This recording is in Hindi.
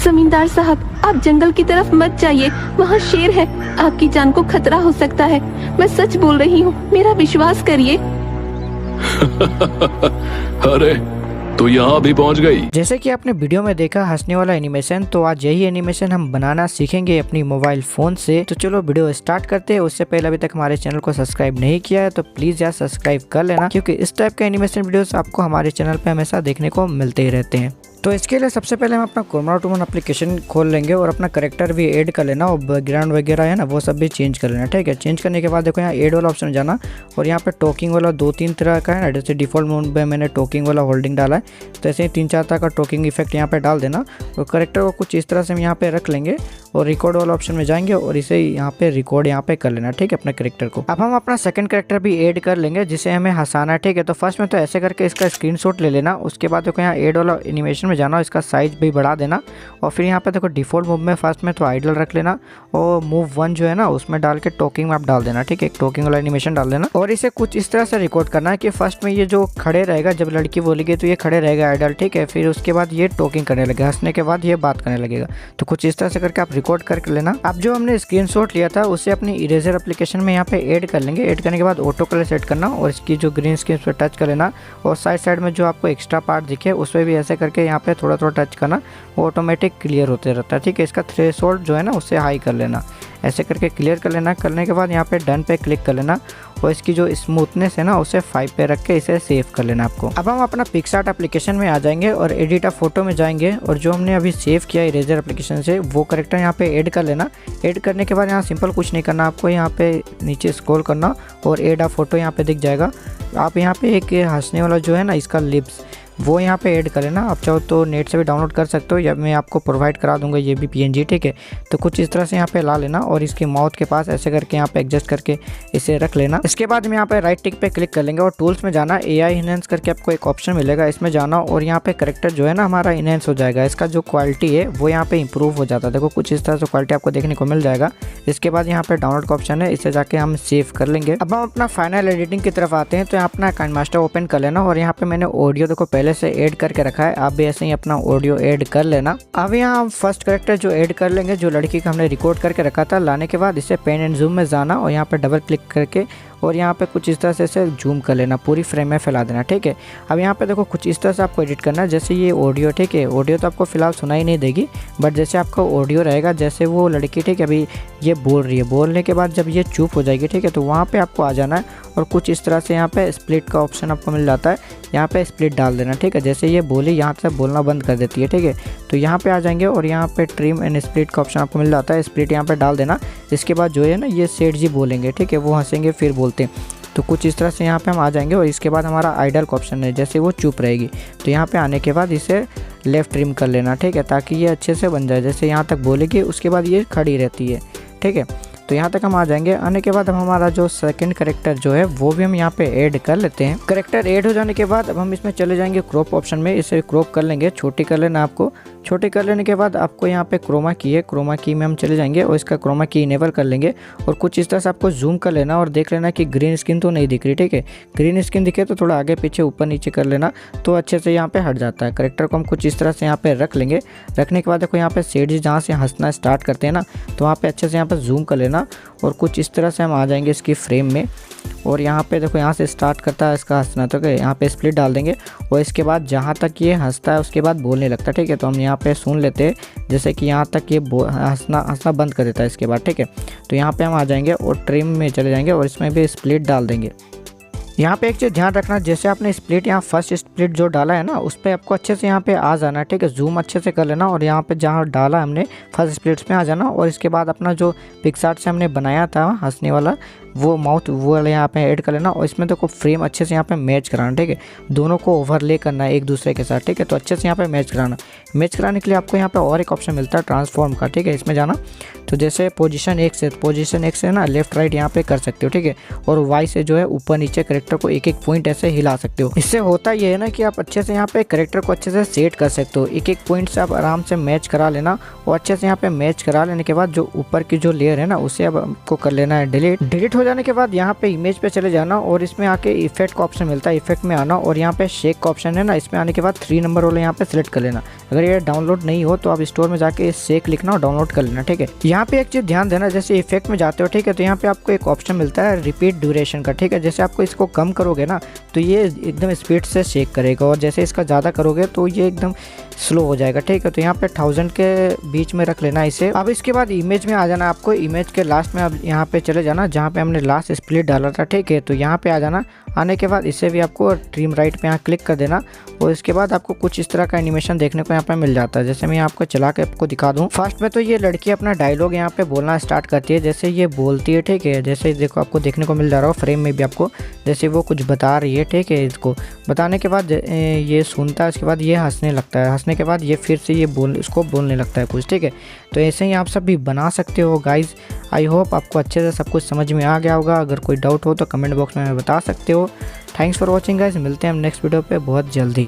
जमींदार साहब, आप जंगल की तरफ मत जाइए, वहाँ शेर है, आपकी जान को खतरा हो सकता है। मैं सच बोल रही हूँ, मेरा विश्वास करिए। अरे तो यहाँ भी पहुँच गई। जैसे कि आपने वीडियो में देखा हंसने वाला एनिमेशन, तो आज यही एनिमेशन हम बनाना सीखेंगे अपनी मोबाइल फोन से। तो चलो वीडियो स्टार्ट करते हैं। उससे पहले अभी तक हमारे चैनल को सब्सक्राइब नहीं किया है तो प्लीज यार सब्सक्राइब कर लेना, क्योंकि इस टाइप के एनिमेशन वीडियोस आपको हमारे चैनल पे हमेशा देखने को मिलते ही रहते हैं। तो इसके लिए सबसे पहले हम अपना क्रोमा टूमन एप्लीकेशन खोल लेंगे और अपना करेक्टर भी ऐड कर लेना और बैकग्राउंड वगैरह है ना वो सब भी चेंज कर लेना। ठीक है, चेंज करने के बाद देखो यहाँ ऐड वाला ऑप्शन जाना और यहाँ पे टॉकिंग वाला 2-3 तरह का है ना। जैसे डिफॉल्ट मोड में मैंने टॉकिंग वाला होल्डिंग डाला है, तो ऐसे ही 3-4 तरह का टॉकिंग इफेक्ट यहाँ पे डाल देना और करेक्टर को कुछ इस तरह से हम यहाँ पे रख लेंगे और रिकॉर्ड वाला ऑप्शन में जाएंगे और इसे यहाँ पे रिकॉर्ड यहाँ पे कर लेना। ठीक है, अपने करेक्टर को। अब हम अपना सेकंड करेक्टर भी ऐड कर लेंगे जिसे हमें हंसाना है। ठीक है, तो फर्स्ट में तो ऐसे करके इसका स्क्रीनशॉट ले लेना। उसके बाद देखो यहाँ ऐड वाला एनिमेशन में जाना, इसका साइज भी बढ़ा देना और फिर यहाँ पे देखो डिफॉल्ट मूव में फर्स्ट में तो आइडल रख लेना और मूव 1 जो है ना उसमें डाल के टॉकिंग में आप डाल देना। ठीक है, टॉकिंग वाला एनिमेशन डाल देना और इसे कुछ इस तरह से रिकॉर्ड करना है कि फर्स्ट में ये जो खड़े रहेगा, जब लड़की बोलेगी तो ये खड़े रहेगा आइडल। ठीक है, फिर उसके बाद ये टॉकिंग करने लगेगा, हंसने के बाद ये बात करने लगेगा। तो कुछ इस तरह से करके आप रिकॉर्ड करके लेना। अब जो हमने स्क्रीनशॉट लिया था उसे अपनी इरेजर एप्लीकेशन में यहाँ पे ऐड कर लेंगे। ऐड करने के बाद ऑटो कलर सेट करना और इसकी जो ग्रीन स्क्रीन पर टच कर लेना और साइड में जो आपको एक्स्ट्रा पार्ट दिखे उस पर भी ऐसे करके यहाँ पे थोड़ा थोड़ा टच करना, वो ऑटोमेटिक क्लियर होते रहता है। ठीक है, इसका थ्रेशोल्ड जो है ना उससे हाई कर लेना, ऐसे करके क्लियर कर लेना। करने के बाद यहाँ पे डन पे क्लिक कर लेना और इसकी जो स्मूथनेस है ना उसे 5 पे रख के इसे सेव कर लेना आपको। अब हम अपना पिक्सआर्ट एप्लीकेशन में आ जाएंगे और एडिट अ फोटो में जाएंगे और जो हमने अभी सेव किया इरेजर एप्लीकेशन से वो करेक्टर यहाँ पे ऐड कर लेना। ऐड करने के बाद यहाँ सिंपल कुछ नहीं करना, आपको यहाँ पे नीचे स्क्रॉल करना और ऐड अ फोटो यहाँ पे दिख जाएगा। आप यहाँ पे एक हंसने वाला जो है ना इसका लिप्स वो यहाँ पे ऐड कर लेना। आप चाहो तो नेट से भी डाउनलोड कर सकते हो या मैं आपको प्रोवाइड करा दूंगा ये भी PNG। ठीक है, तो कुछ इस तरह से यहाँ पे ला लेना और इसके माउथ के पास ऐसे करके यहाँ पे एडजस्ट करके इसे रख लेना। इसके बाद में यहाँ पे राइट टिक पे क्लिक कर लेंगे और टूल्स में जाना, AI इनहेंस करके आपको एक ऑप्शन मिलेगा, इसमें जाना और यहाँ पे करेक्टर जो है ना हमारा इनहेंस हो जाएगा। इसका जो क्वालिटी है वो यहाँ पे इंप्रूव हो जाता है। देखो कुछ इस तरह से क्वालिटी आपको देखने को मिल जाएगा। इसके बाद यहाँ पे डाउनलोड का ऑप्शन है, इसे जाके हम सेव कर लेंगे। अब हम अपना फाइनल एडिटिंग की तरफ आते हैं। तो यहाँ अपना काइनमास्टर ओपन कर लेना और यहाँ पे मैंने ऑडियो देखो पहले से ऐड करके रखा है, आप भी ऐसे ही अपना ऑडियो ऐड कर लेना। अब यहाँ हम फर्स्ट करेक्टर जो ऐड कर लेंगे, जो लड़की का हमने रिकॉर्ड करके रखा था, लाने के बाद इसे पेन एंड जूम में जाना और यहाँ पे डबल क्लिक करके और यहाँ पे कुछ इस तरह से इसे जूम कर लेना, पूरी फ्रेम में फैला देना। ठीक है, अब यहाँ पे देखो कुछ इस तरह से आपको एडिट करना है। जैसे ये ऑडियो, ठीक है, ऑडियो तो आपको फिलहाल सुनाई नहीं देगी, बट जैसे आपका ऑडियो रहेगा, जैसे वो लड़की, ठीक है, अभी ये बोल रही है, बोलने के बाद जब ये चुप हो जाएगी, ठीक है, तो वहाँ पे आपको आ जाना है और कुछ इस तरह से यहाँ पे स्प्लिट का ऑप्शन आपको मिल जाता है, यहाँ पे स्प्लिट डाल देना। ठीक है, जैसे ये बोली यहाँ से बोलना बंद कर देती है, ठीक है, तो यहाँ पे आ जाएंगे और यहाँ पे ट्रिम एंड स्प्लिट का ऑप्शन आपको मिल जाता है, स्प्लिट यहाँ पे डाल देना। इसके बाद जो है ना ये सेठ जी बोलेंगे, ठीक है, वो हंसेंगे फिर बोलते हैं, तो कुछ इस तरह से यहाँ पे हम आ जाएंगे। और इसके बाद हमारा आइडल का ऑप्शन है, जैसे वो चुप रहेगी तो यहाँ पे आने के बाद इसे लेफ्ट ट्रिम कर लेना। ठीक है, ताकि ये अच्छे से बन जाए, जैसे यहाँ तक बोलेगी उसके बाद ये खड़ी रहती है। ठीक है, तो यहाँ तक हम आ जाएंगे। आने के बाद हम हमारा जो सेकंड करेक्टर जो है वो भी हम यहाँ पे ऐड कर लेते हैं। करेक्टर ऐड हो जाने के बाद अब हम इसमें चले जाएंगे क्रॉप ऑप्शन में, इसे क्रॉप कर लेंगे, छोटी कर लेना आपको। छोटी कर लेने के बाद आपको यहाँ पे क्रोमा की है, क्रोमा की में हम चले जाएंगे और इसका क्रोमा की इनेबल कर लेंगे और कुछ इस तरह से आपको जूम कर लेना और देख लेना कि ग्रीन स्किन तो नहीं दिख रही। ठीक है, ग्रीन स्किन दिखे तो थोड़ा आगे पीछे ऊपर नीचे कर लेना, तो अच्छे से यहाँ पे हट जाता है। करेक्टर को हम कुछ इस तरह से यहाँ पे रख लेंगे। रखने के बाद देखो यहाँ पे सेठ जी जहाँ से हंसना स्टार्ट करते हैं ना, तो वहाँ पे अच्छे से यहाँ पे जूम कर लेना और कुछ इस तरह से हम आ जाएंगे इसकी फ्रेम में और यहाँ पे देखो यहाँ से स्टार्ट करता है इसका हंसना, तो यहाँ पे स्प्लिट डाल देंगे और इसके बाद जहाँ तक ये हंसता है उसके बाद बोलने लगता है। ठीक है, तो हम यहाँ पे सुन लेते हैं, जैसे कि यहाँ तक ये हंसना बंद कर देता है इसके बाद। ठीक है, तो यहाँ पे हम आ जाएंगे और ट्रिम में चले जाएंगे और इसमें भी स्प्लिट डाल देंगे। यहाँ पे एक चीज़ ध्यान रखना, जैसे आपने स्प्लिट यहाँ फर्स्ट स्प्लिट जो डाला है ना उस पर आपको अच्छे से यहाँ पे आ जाना है। ठीक है, जूम अच्छे से कर लेना और यहाँ पे जहाँ डाला हमने फर्स्ट स्प्लिट्स में आ जाना और इसके बाद अपना जो पिक्सआर्ट से हमने बनाया था हंसने वाला वो माउथ वो वाला यहाँ पे ऐड कर लेना और इसमें देखो फ्रेम अच्छे से यहाँ पे मैच कराना। ठीक है, दोनों को ओवरले करना है एक दूसरे के साथ। ठीक है, तो अच्छे से यहाँ पे मैच कराना। मैच कराने के लिए आपको यहाँ पे और एक ऑप्शन मिलता है ट्रांसफॉर्म का। ठीक है, इसमें जाना, तो जैसे पोजीशन 1 से ना लेफ्ट राइट यहाँ पे कर सकते हो। ठीक है, और Y से जो है ऊपर नीचे करेक्टर कैरेक्टर को एक एक पॉइंट ऐसे हिला सकते हो। इससे होता ये है ना कि आप अच्छे से यहाँ पे कैरेक्टर को अच्छे से सेट कर सकते हो। एक एक पॉइंट से आप आराम से मैच करा लेना और अच्छे से यहाँ पे मैच करा लेने के बाद जो ऊपर की जो लेयर है ना उसे अब आपको कर लेना है डिलीट हो जाने के बाद यहाँ पे इमेज पे चले जाना और इसमें आके इफेक्ट का ऑप्शन मिलता है, इफेक्ट में आना और यहाँ पे शेक का ऑप्शन है ना, इसमें आने के बाद 3 नंबर वाला यहाँ पे सिलेक्ट कर लेना। अगर ये डाउनलोड नहीं हो तो आप स्टोर में जाके शेक लिखना और डाउनलोड कर लेना, ठीक है। यहाँ पे एक चीज ध्यान देना, जैसे इफेक्ट में जाते हो, ठीक है, तो यहाँ पे आपको एक ऑप्शन मिलता है रिपीट ड्यूरेशन का, ठीक है। जैसे आपको इसको कम करोगे ना तो ये एकदम स्पीड से शेक करेगा और जैसे इसका ज़्यादा करोगे तो ये एकदम स्लो हो जाएगा, ठीक है। तो यहाँ पे 1000 के बीच में रख लेना इसे। अब इसके बाद इमेज में आ जाना आपको, इमेज के लास्ट में अब यहाँ पे चले जाना जहाँ पे हमने लास्ट स्प्लिट डाला था, ठीक है। तो यहाँ पे आ जाना, आने के बाद इसे भी आपको ट्रिम राइट पे यहाँ क्लिक कर देना और इसके बाद आपको कुछ इस तरह का एनिमेशन देखने को यहाँ पे मिल जाता है। जैसे मैं आपको चला के आपको दिखा दूँ। फर्स्ट में तो ये लड़की अपना डायलॉग यहाँ पे बोलना स्टार्ट करती है, जैसे ये बोलती है, ठीक है। जैसे देखो आपको देखने को मिल जा रहा हो फ्रेम में भी आपको, जैसे वो कुछ बता रही है, ठीक है। इसको बताने के बाद ये सुनता है, उसके बाद ये हंसने लगता है, हंसने के बाद ये फिर से ये उसको बोलने लगता है कुछ, ठीक है। तो ऐसे ही आप सब भी बना सकते हो गाइज। आई होप आपको अच्छे से सब कुछ समझ में आ गया होगा। अगर कोई डाउट हो तो कमेंट बॉक्स में बता सकते हो। थैंक्स फॉर वॉचिंग गाइज, मिलते हैं हम नेक्स्ट वीडियो पे बहुत जल्दी।